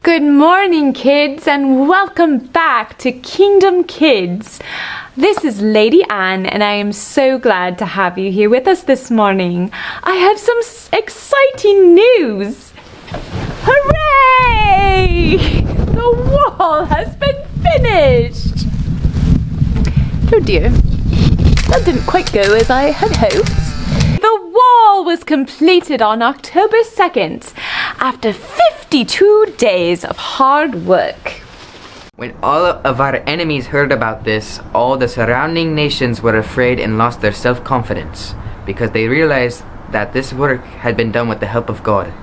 Good morning, kids, and welcome back to Kingdom Kids. This is Lady Anne, and I am so glad to have you here with us this morning. I have some exciting news. Hooray! The wall has been finished. Oh dear, that didn't quite go as I had hoped. The wall was completed on October 2nd after 52 days of hard work. When all of our enemies heard about this, all the surrounding nations were afraid and lost their self-confidence because they realized that this work had been done with the help of God.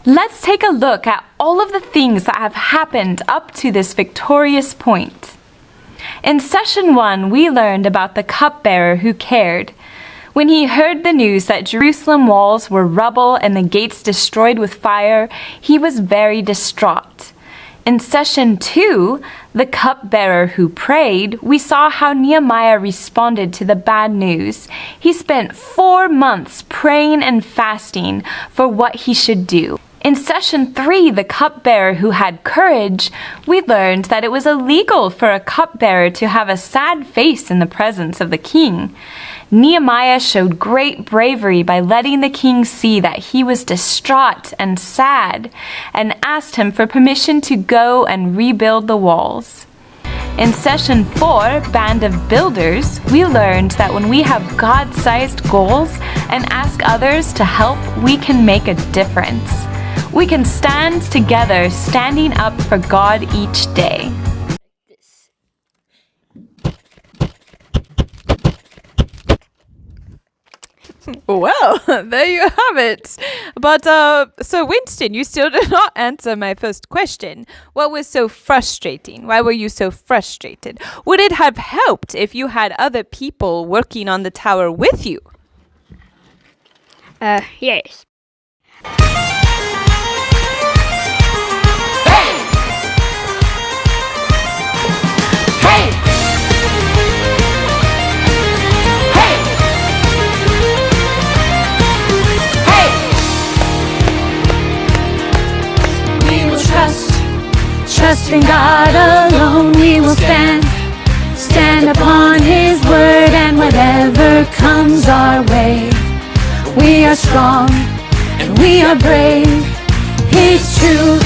Let's take a look at all of the things that have happened up to this victorious point. In session 1, we learned about the cupbearer who cared. When he heard the news that Jerusalem walls were rubble and the gates destroyed with fire, he was very distraught. In session 2, the cupbearer who prayed, we saw how Nehemiah responded to the bad news. He spent 4 months praying and fasting for what he should do. In session 3, the cupbearer who had courage, we learned that it was illegal for a cupbearer to have a sad face in the presence of the king. Nehemiah showed great bravery by letting the king see that he was distraught and sad, and asked him for permission to go and rebuild the walls. In session 4, Band of Builders, we learned that when we have God-sized goals and ask others to help, we can make a difference. We can stand together, standing up for God each day. Well, there you have it. But, so Winston, you still did not answer my first question. What was so frustrating? Why were you so frustrated? Would it have helped if you had other people working on the tower with you? Yes. Trust in God alone we will stand. Stand upon His word and whatever comes our way. We are strong and we are brave. His truth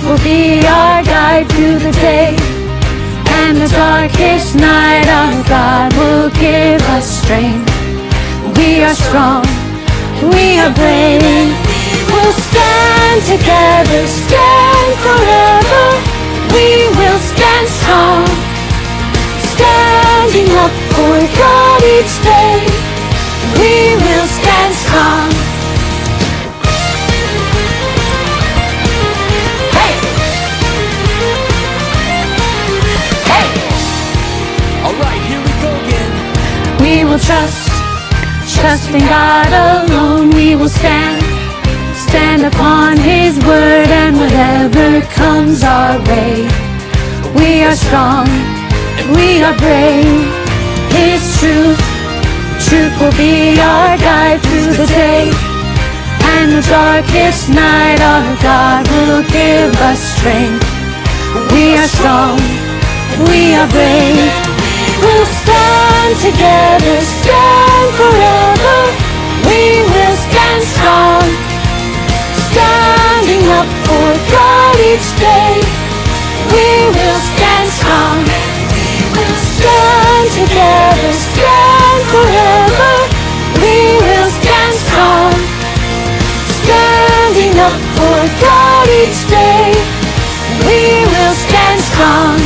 will be our guide through the day. And the darkest night our God will give us strength. We are strong, we are brave. We'll stand together, stand forever. We will stand strong, standing up for God each day. We will stand strong. Hey! Hey! Alright, here we go again. We will trust in God alone we will stand. Stand upon His word and whatever comes our way. We are strong and we are brave. His truth will be our guide through the day. And the darkest night our God will give us strength. We are strong, we are brave. We'll stand together, stand forever. We will stand strong, standing up for God each day. We will stand strong. We will stand together, stand forever. We will stand strong, standing up for God each day. We will stand strong.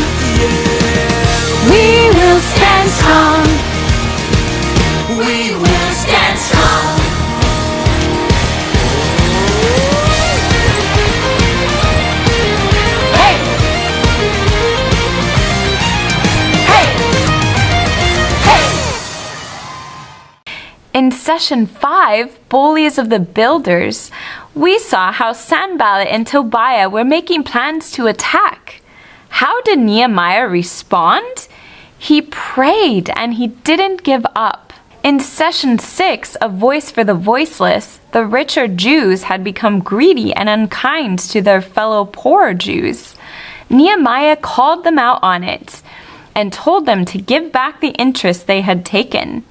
We will stand strong. We will stand strong. In session 5, Bullies of the Builders, we saw how Sanballat and Tobiah were making plans to attack. How did Nehemiah respond? He prayed and he didn't give up. In session 6 of Voice for the Voiceless, the richer Jews had become greedy and unkind to their fellow poor Jews. Nehemiah called them out on it and told them to give back the interest they had taken.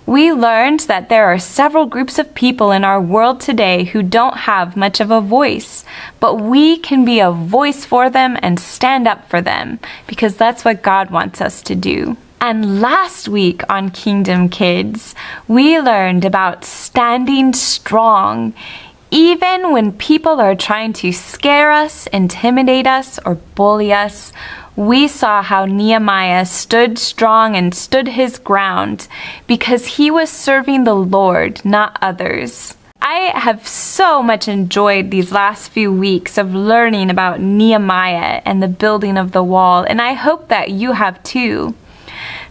We learned that there are several groups of people in our world today who don't have much of a voice, but we can be a voice for them and stand up for them, because that's what God wants us to do. And last week on Kingdom Kids, we learned about standing strong. Even when people are trying to scare us, intimidate us, or bully us, we saw how Nehemiah stood strong and stood his ground because he was serving the Lord, not others. I have so much enjoyed these last few weeks of learning about Nehemiah and the building of the wall, and I hope that you have too.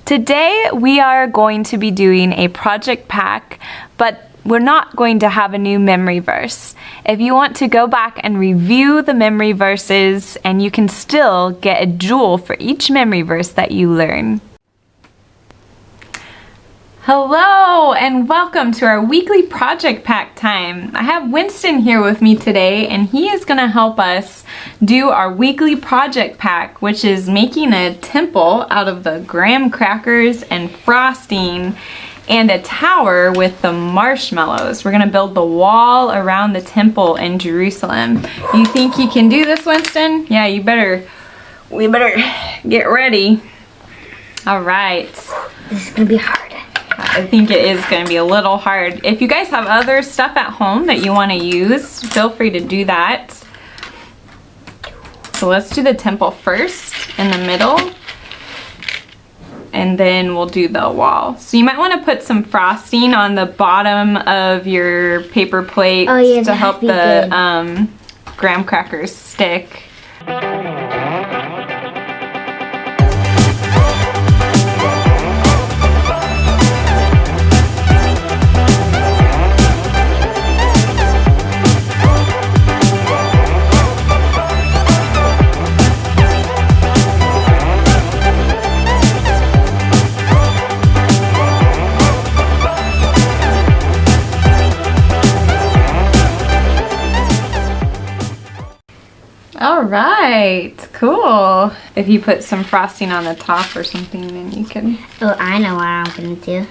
Today we are going to be doing a project pack, but we're not going to have a new memory verse. If you want to go back and review the memory verses, and you can still get a jewel for each memory verse that you learn. Hello and welcome to our weekly project pack time. I have Winston here with me today, and he is going to help us do our weekly project pack, which is making a temple out of the graham crackers and frosting and a tower with the marshmallows. We're gonna build the wall around the temple in Jerusalem. You think you can do this, Winston? Yeah, we better get ready. All right. This is gonna be hard. I think it is gonna be a little hard. If you guys have other stuff at home that you wanna use, feel free to do that. So let's do the temple first in the middle, and then we'll do the wall. So you might want to put some frosting on the bottom of your paper plate to help the graham crackers stick. All right, cool. If you put some frosting on the top or something, then you can. Oh, I know what I'm gonna do.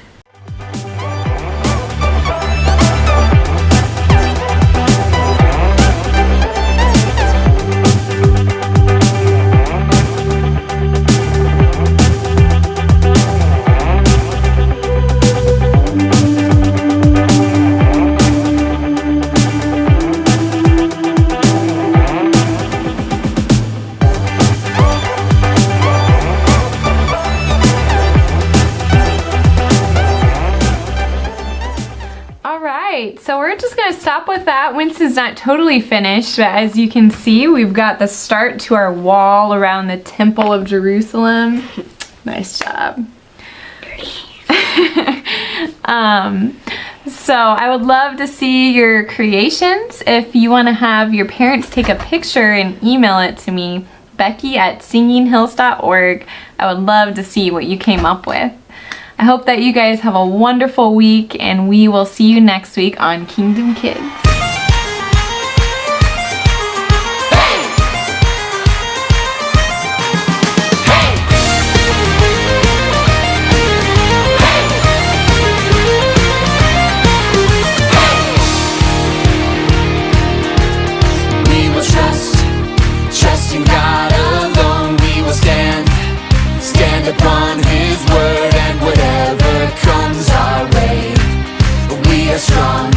So we're just gonna stop with that. Winston's not totally finished, but as you can see, we've got the start to our wall around the Temple of Jerusalem. Nice job. So I would love to see your creations. If you want to have your parents take a picture and email it to me, becky@singinghills.org. I would love to see what you came up with. I hope that you guys have a wonderful week, and we will see you next week on Kingdom Kids. We will trust in God alone. We will stand upon His word, and whatever comes our way, we are strong.